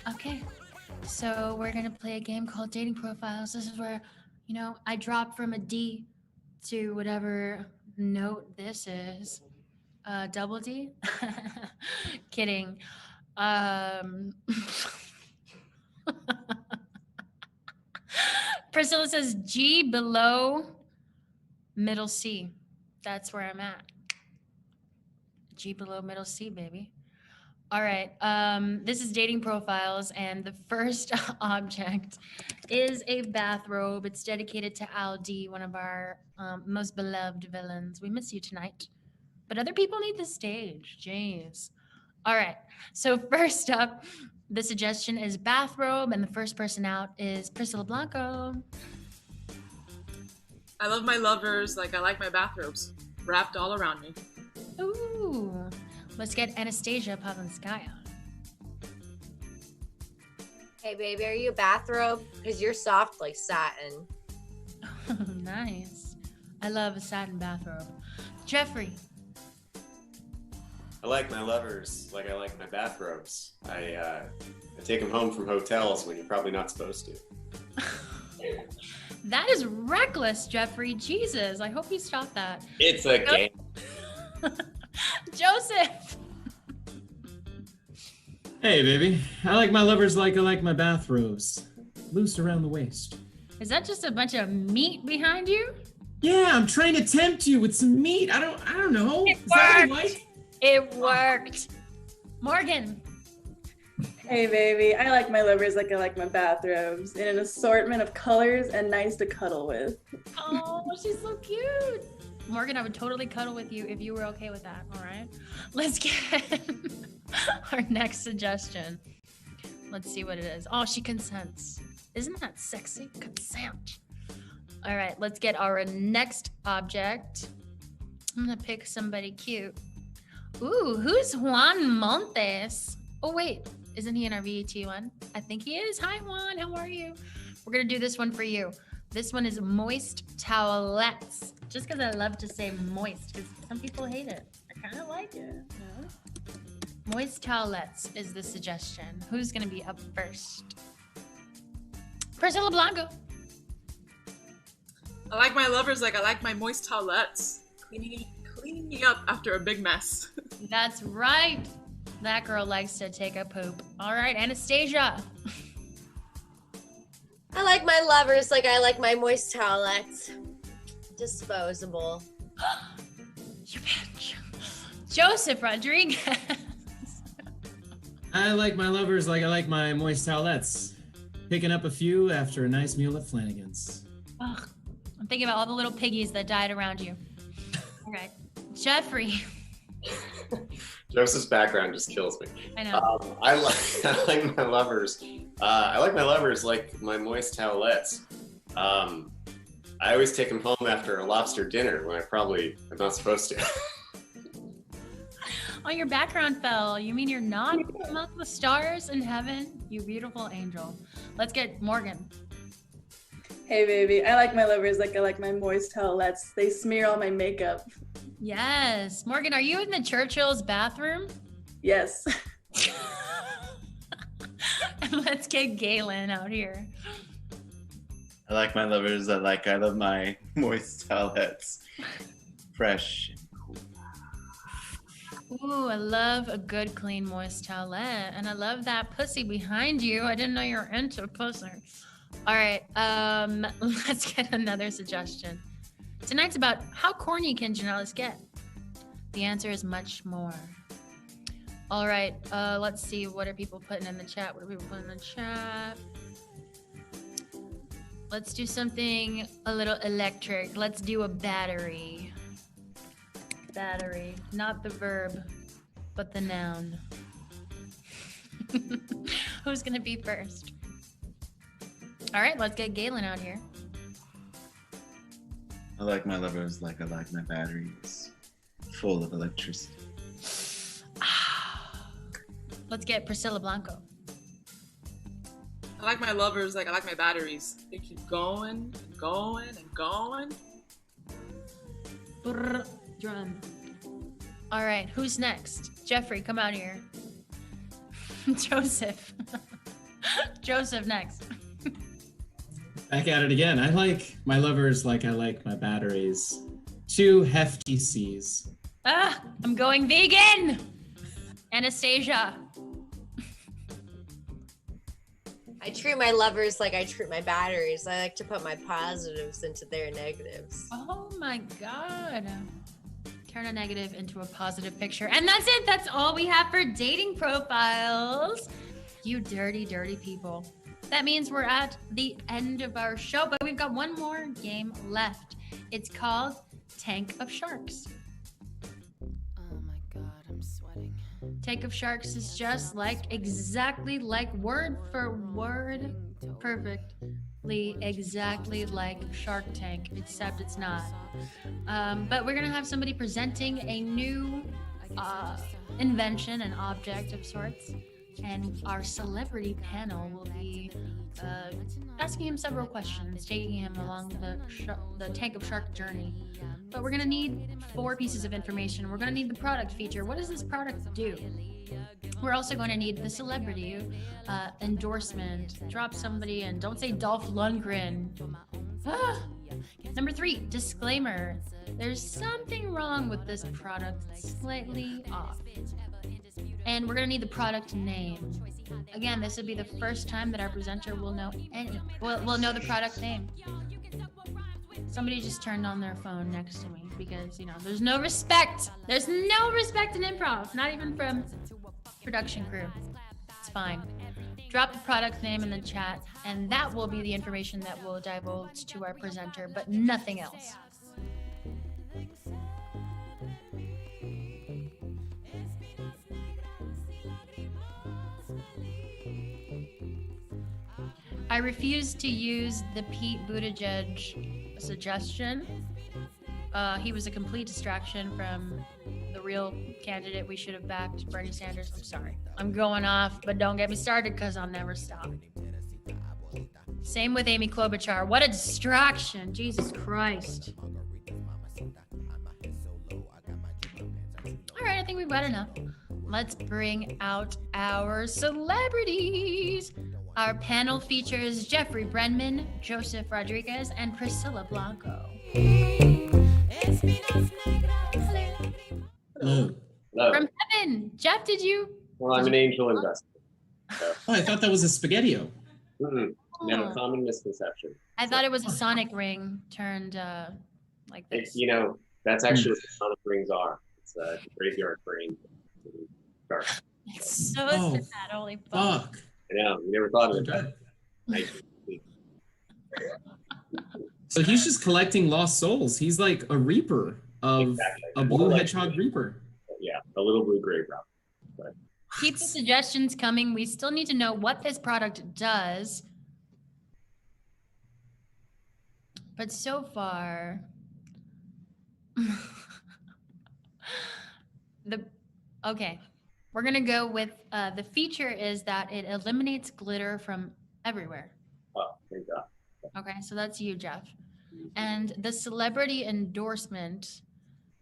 S1: Okay, so we're gonna play a game called Dating Profiles. This is where, you know, I drop from a D to whatever note this is. Double D? Kidding. Priscilla says G below middle C. That's where I'm at. G below middle C, baby. All right, this is Dating Profiles, and the first object is a bathrobe. It's dedicated to Al D, one of our most beloved villains. We miss you tonight, but other people need the stage. Jeez. All right, so first up, the suggestion is bathrobe, and the first person out is Priscilla Blanco.
S2: I love my lovers like I like my bathrobes, wrapped all around me.
S1: Ooh. Let's get Anastasia Pavlinskaya.
S3: Hey, baby, are you a bathrobe? Because you're soft like satin.
S1: Nice. I love a satin bathrobe. Jeffrey.
S8: I like my lovers like I like my bathrobes. I take them home from hotels when you're probably not supposed to.
S1: That is reckless, Jeffrey. Jesus, I hope you stop that.
S8: It's a game.
S1: Joseph.
S4: Hey, baby. I like my lovers like I like my bathrobes. Loose around the waist.
S1: Is that just a bunch of meat behind you?
S4: Yeah, I'm trying to tempt you with some meat. I don't know.
S1: It
S4: Is that what you
S1: worked.
S4: like?
S1: It worked. Morgan.
S7: Hey, baby. I like my lovers like I like my bathrobes, in an assortment of colors and nice to cuddle with.
S1: Oh, she's so cute. Morgan, I would totally cuddle with you if you were okay with that, all right? Let's get our next suggestion. Let's see what it is. Oh, she consents. Isn't that sexy? Consent. All right, let's get our next object. I'm gonna pick somebody cute. Ooh, who's Juan Montes? Oh, wait, isn't he in our VET one? I think he is. Hi, Juan, how are you? We're gonna do this one for you. This one is moist towelettes. Just because I love to say moist, because some people hate it. I kind of like it. You know? Moist towelettes is the suggestion. Who's gonna be up first? Priscilla Blanco.
S2: I like my lovers like I like my moist towelettes. Cleaning me up after a big mess.
S1: That's right. That girl likes to take a poop. All right, Anastasia.
S3: I like my lovers like I like my moist towelettes. Disposable.
S1: You bitch. Joseph Rodriguez.
S4: I like my lovers like I like my moist towelettes. Picking up a few after a nice meal at Flanagan's.
S1: Ugh, I'm thinking about all the little piggies that died around you. All right, Jeffrey.
S8: Joseph's background just kills me.
S1: I know.
S8: I like my lovers. I like my lovers like my moist towelettes. I always take them home after a lobster dinner when I probably am not supposed to.
S1: Oh, your background fell. You mean you're not among the stars in heaven? You beautiful angel. Let's get Morgan.
S7: Hey, baby. I like my lovers like I like my moist towelettes. They smear all my makeup.
S1: Yes. Morgan, are you in the Churchill's bathroom?
S7: Yes.
S1: Let's get Galen out here.
S6: I like my lovers. I love my moist towelettes. Fresh and cool.
S1: Ooh, I love a good, clean, moist towelette. And I love that pussy behind you. I didn't know you were into pussy. All right, let's get another suggestion. Tonight's about how corny can Janellis get? The answer is much more. All right, let's see. What are people putting in the chat? What are people putting in the chat? Let's do something a little electric. Let's do a battery. Battery, not the verb, but the noun. Who's gonna be first? All right, let's get Galen out here.
S6: I like my lovers like I like my batteries. Full of electricity.
S1: Let's get Priscilla Blanco.
S2: I like my lovers like I like my batteries. They keep going and going and going.
S1: Brr, drum. All right, who's next? Jeffrey, come out here. Joseph. Joseph next.
S4: Back at it again. I like my lovers like I like my batteries. 2 hefty C's.
S1: I'm going vegan. Anastasia.
S3: I treat my lovers like I treat my batteries. I like to put my positives into their negatives.
S1: Oh my God. Turn a negative into a positive picture. And that's it. That's all we have for dating profiles. You dirty, dirty people. That means we're at the end of our show, but we've got one more game left. It's called Tank of Sharks.
S9: Oh my God, I'm sweating.
S1: Tank of Sharks is just exactly like word for word, perfectly exactly like Shark Tank, except it's not. But we're gonna have somebody presenting a new invention, an object of sorts, and our celebrity panel will be asking him several questions, taking him along the Tank of Shark journey. But we're gonna need 4 pieces of information. We're gonna need the product feature. What does this product do? We're also going to need the celebrity endorsement. Drop somebody and don't say Dolph Lundgren. Number 3, disclaimer. There's something wrong with this product, slightly off. And we're gonna need the product name. Again, this would be the first time that our presenter will know will know the product name. Somebody just turned on their phone next to me because, you know, there's no respect. There's no respect in improv, not even from production crew. It's fine. Drop the product name in the chat, and that will be the information that we'll divulge to our presenter, but nothing else. I refuse to use the Pete Buttigieg suggestion. He was a complete distraction from the real candidate we should have backed, Bernie Sanders. I'm sorry. I'm going off, but don't get me started because I'll never stop. Same with Amy Klobuchar. What a distraction. Jesus Christ. All right, I think we've got enough. Let's bring out our celebrities. Our panel features Jeffrey Brenman, Joseph Rodriguez, and Priscilla Blanco.
S4: Hello.
S5: Hello.
S1: From heaven, Jeff, did you?
S5: Well, I'm an angel investor. So,
S4: Oh, I thought that was a spaghettio.
S5: no, common misconception.
S1: I thought it was a sonic ring turned like this.
S5: You know, that's actually what the sonic rings are. It's a graveyard brain. Dark.
S1: It's so
S4: Oh,
S1: sad. Holy fuck.
S5: I know, we never thought of it.
S4: Okay.
S5: Nice.
S4: So he's just collecting lost souls. He's like a reaper of
S5: Exactly.
S4: a blue hedgehog reaper.
S5: Yeah, a little blue grave robber. But
S1: Keep the suggestions coming. We still need to know what this product does. But so far, okay, we're gonna go with the feature is that it eliminates glitter from everywhere.
S5: oh, thank God.
S1: Okay, so that's you, Jeff. And the celebrity endorsement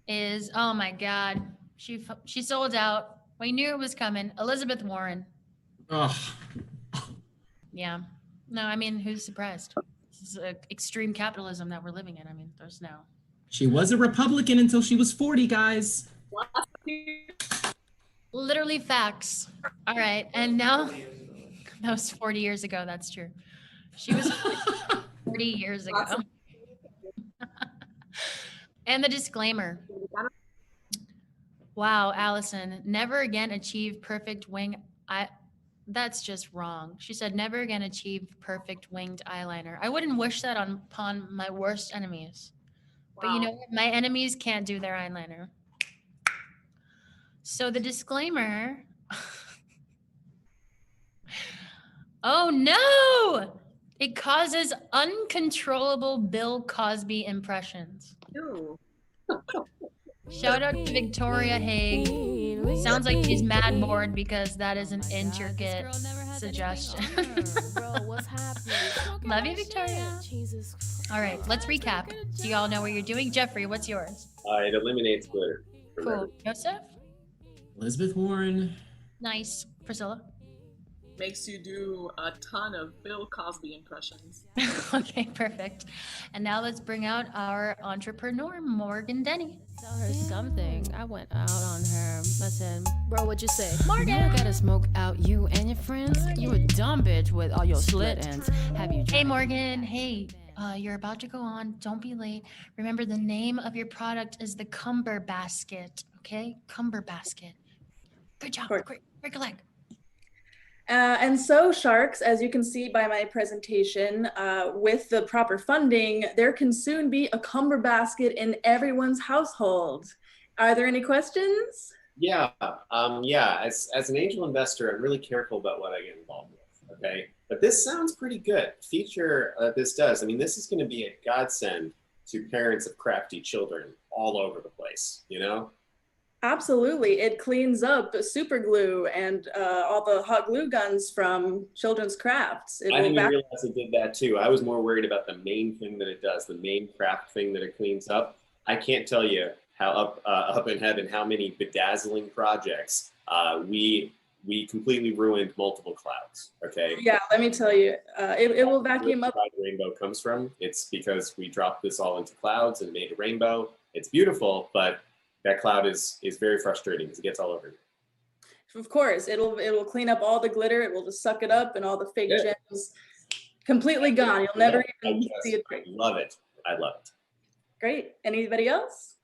S1: is, oh my God, she sold out. We knew it was coming. Elizabeth Warren.
S4: Oh,
S1: Yeah. No, I mean, who's surprised? This is extreme capitalism that we're living in. I mean, there's no.
S4: she was a Republican until she was 40, guys.
S1: Literally facts. All right. And now, that was 40 years ago. That's true. She was 40 years ago. And the disclaimer. Wow, Allison, never again achieve perfect wing. That's just wrong. She said, never again achieve perfect winged eyeliner. I wouldn't wish that upon my worst enemies. But you know what? My enemies can't do their eyeliner. So the disclaimer. Oh no! It causes uncontrollable Bill Cosby impressions.
S2: Ew.
S1: Shout out to Victoria Haig. Sounds like she's mad bored because that is an intricate suggestion. Love you, Victoria. All right, let's recap. Do you all know what you're doing? Jeffrey, what's yours?
S5: It eliminates glitter.
S1: Cool. Joseph?
S4: Elizabeth Warren.
S1: Nice. Priscilla?
S2: Makes you do a ton of Bill Cosby impressions.
S1: Okay, perfect. And now let's bring out our entrepreneur, Morgan Denny.
S9: Tell her something. I went out on her. I said, bro, what'd you say?
S1: Morgan!
S9: I gotta smoke out you and your friends. You a dumb bitch with all your slit ends. Have you
S1: Hey, Morgan. Hey, you're about to go on. Don't be late. Remember, the name of your product is the Cumber Basket. Okay? Cumber Basket. Good job.
S7: Cool.
S1: Great. Break a leg.
S7: And so, Sharks, as you can see by my presentation, with the proper funding, there can soon be a Cumber Basket in everyone's household. Are there any questions?
S5: Yeah, as an angel investor, I'm really careful about what I get involved with, okay? But this sounds pretty good. Feature this does. I mean, this is going to be a godsend to parents of crafty children all over the place, you know?
S7: Absolutely. It cleans up super glue and all the hot glue guns from children's crafts.
S5: I didn't even realize it did that too. I was more worried about the main thing that it does, the main craft thing that it cleans up. I can't tell you how up in heaven how many bedazzling projects we
S8: we completely ruined multiple clouds. Okay.
S7: Yeah, let me tell you, it will vacuum up.
S8: Where the rainbow comes from. It's because we dropped this all into clouds and made a rainbow. It's beautiful, but that cloud is very frustrating because it gets all over you.
S7: Of course, it'll clean up all the glitter. It will just suck it up, and all the fake gems completely gone. You'll never even see it.
S8: I love it. I love it.
S7: Great. Anybody else?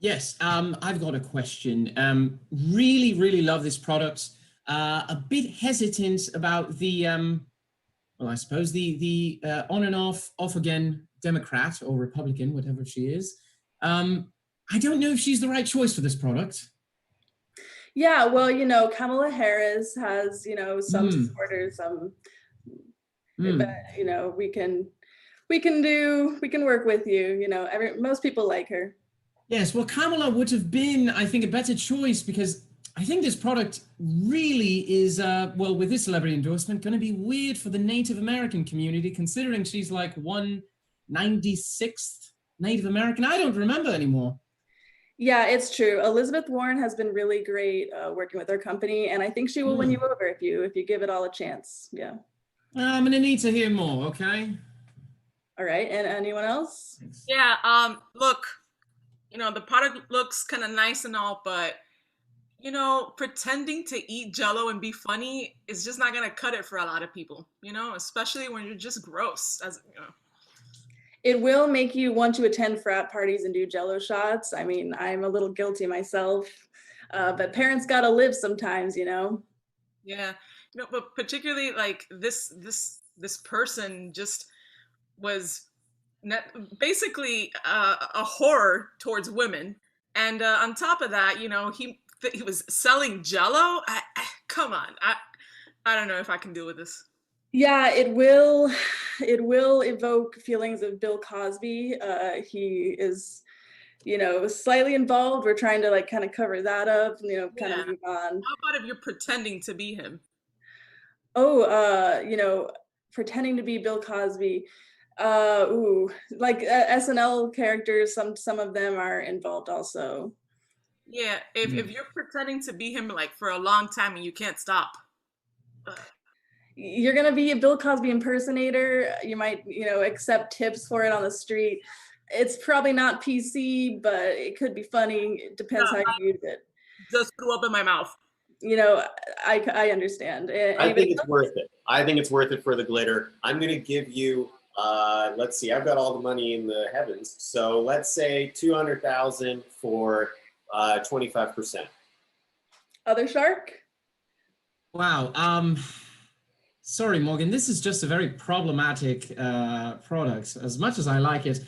S4: Yes, I've got a question. Really, really love this product. A bit hesitant about the, well, I suppose the on and off again Democrat or Republican, whatever she is. I don't know if she's the right choice for this product.
S7: Yeah, well, Kamala Harris has, some supporters, but we can work with you. Most people like her.
S4: Yes, well, Kamala would have been, I think, a better choice because I think this product really is, well, with this celebrity endorsement, going to be weird for the Native American community, considering she's like 196th Native American. I don't remember anymore.
S7: Yeah, it's true. Elizabeth Warren has been really great working with our company, and I think she will win you over if you give it all a chance. Yeah.
S4: I'm going to need to hear more, okay?
S7: All right, and anyone else?
S2: Yeah, look, the product looks kind of nice and all, but pretending to eat Jell-O and be funny is just not gonna cut it for a lot of people, especially when you're just gross.
S7: It will make you want to attend frat parties and do Jell-O shots. I mean, I'm a little guilty myself, but parents gotta live sometimes,
S2: Yeah, but particularly like this person just was basically a horror towards women, and on top of that, he was selling Jell-O. Come on, I don't know if I can deal with this.
S7: Yeah, it will evoke feelings of Bill Cosby. He is, slightly involved. We're trying to kind of cover that up, kind of move on.
S2: How about if you're pretending to be him?
S7: Oh, pretending to be Bill Cosby. SNL characters, some of them are involved also.
S2: Yeah, if you're pretending to be him for a long time and you can't stop.
S7: You're gonna be a Bill Cosby impersonator. You might, accept tips for it on the street. It's probably not PC, but it could be funny. It depends how you use it.
S2: Just threw up in my mouth.
S7: I understand.
S8: I think it's worth it. I think it's worth it for the glitter. I'm gonna give you, let's see, I've got all the money in the heavens. So let's say 200,000 for 25%.
S7: Other shark?
S4: Wow. Sorry, Morgan, this is just a very problematic product. As much as I like it,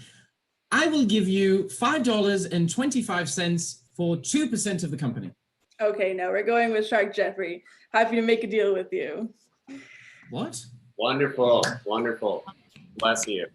S4: I will give you $5.25 for 2% of the company.
S7: Okay, no, we're going with Shark Jeffrey. Happy to make a deal with you.
S4: What?
S8: Wonderful, wonderful. Bless you.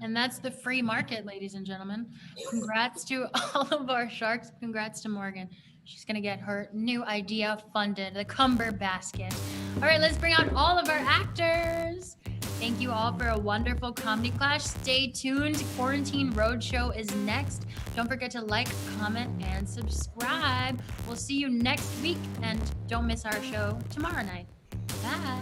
S1: And that's the free market, ladies and gentlemen. Congrats to all of our sharks. Congrats to Morgan. She's going to get her new idea funded, the Cumber Basket. All right, let's bring out all of our actors. Thank you all for a wonderful comedy clash. Stay tuned. Quarantine Roadshow is next. Don't forget to like, comment, and subscribe. We'll see you next week. And don't miss our show tomorrow night. Bye.